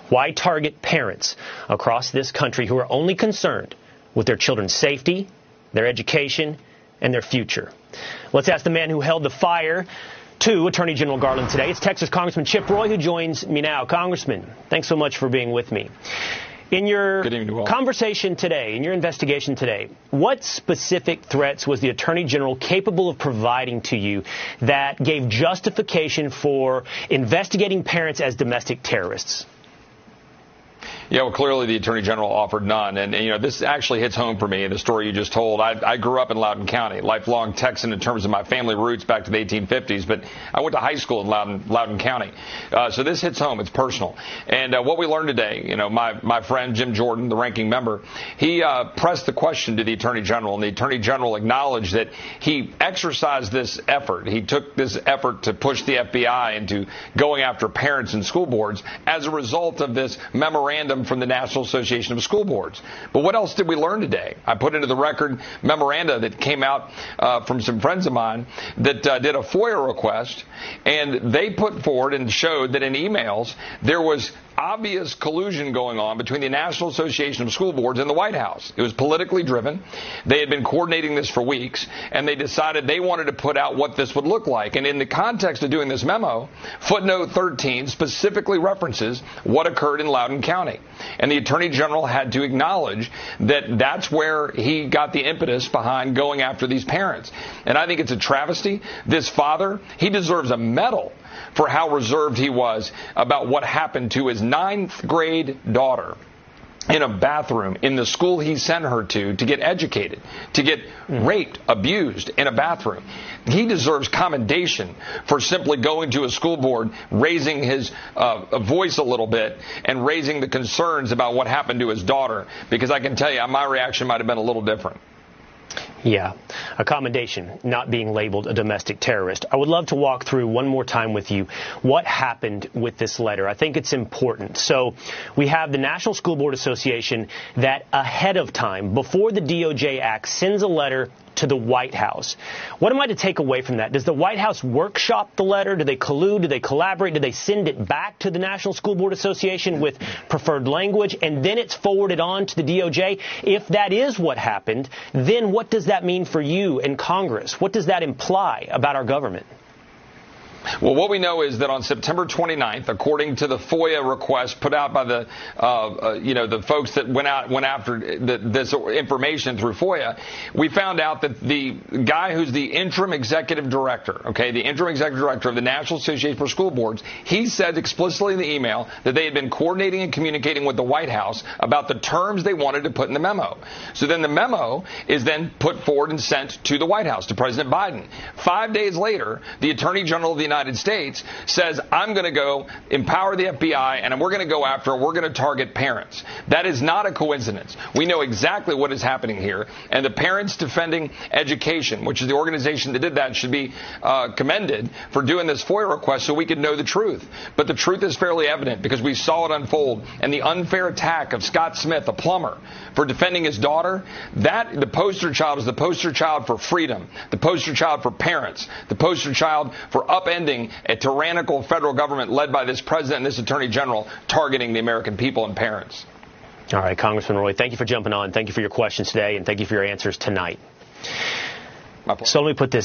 Why target parents across this country who are only concerned with their children's safety, their education, and their future? Let's ask the man who held the fire to Attorney General Garland today. It's Texas Congressman Chip Roy, who joins me now. Congressman, thanks so much for being with me. In your conversation today, in your investigation today, what specific threats was the Attorney General capable of providing to you that gave justification for investigating parents as domestic terrorists? Yeah, well, clearly the Attorney General offered none. And you know, this actually hits home for me, the story you just told. I grew up in Loudoun County, lifelong Texan in terms of my family roots back to the 1850s, but I went to high school in Loudoun County. So this hits home. It's personal. And what we learned today, you know, my friend Jim Jordan, the ranking member, he pressed the question to the Attorney General, and the Attorney General acknowledged that he exercised this effort. He took this effort to push the FBI into going after parents and school boards as a result of this memorandum from the National Association of School Boards. But what else did we learn today? I put into the record memoranda that came out from some friends of mine that did a FOIA request, and they put forward and showed that in emails there was obvious collusion going on between the National Association of School Boards and the White House. It was politically driven. They had been coordinating this for weeks, and they decided they wanted to put out what this would look like. And in the context of doing this memo, footnote 13 specifically references what occurred in Loudoun County. And the Attorney General had to acknowledge that that's where he got the impetus behind going after these parents. And I think it's a travesty. This father, he deserves a medal for how reserved he was about what happened to his 9th grade daughter in a bathroom in the school he sent her to get educated, to get raped, abused in a bathroom. He deserves commendation for simply going to a school board, raising his voice a little bit, and raising the concerns about what happened to his daughter, because I can tell you my reaction might have been a little different. Yeah, a commendation, not being labeled a domestic terrorist. I would love to walk through one more time with you what happened with this letter. I think it's important. So we have the National School Board Association that ahead of time, before the DOJ Act, sends a letter to the White House. What am I to take away from that? Does the White House workshop the letter? Do they collude? Do they collaborate? Do they send it back to the National School Board Association with preferred language, and then it's forwarded on to the DOJ? If that is what happened, then what does that mean for you and Congress? What does that imply about our government? Well, what we know is that on September 29th, according to the FOIA request put out by the folks that went after this information through FOIA, we found out that the guy who's the interim executive director, the interim executive director of the National Association for School Boards, he said explicitly in the email that they had been coordinating and communicating with the White House about the terms they wanted to put in the memo. So then the memo is then put forward and sent to the White House, to President Biden. 5 days later, the Attorney General of the United States says, I'm going to go empower the FBI and we're going to go after, we're going to target parents. That is not a coincidence. We know exactly what is happening here, and the Parents Defending Education, which is the organization that did that, should be commended for doing this FOIA request so we could know the truth. But the truth is fairly evident because we saw it unfold, and the unfair attack of Scott Smith, a plumber, for defending his daughter, the poster child is the poster child for freedom, the poster child for parents, the poster child for upending a tyrannical federal government led by this president and this attorney general targeting the American people and parents. All right, Congressman Roy, thank you for jumping on. Thank you for your questions today, and thank you for your answers tonight. My pleasure. So let me put this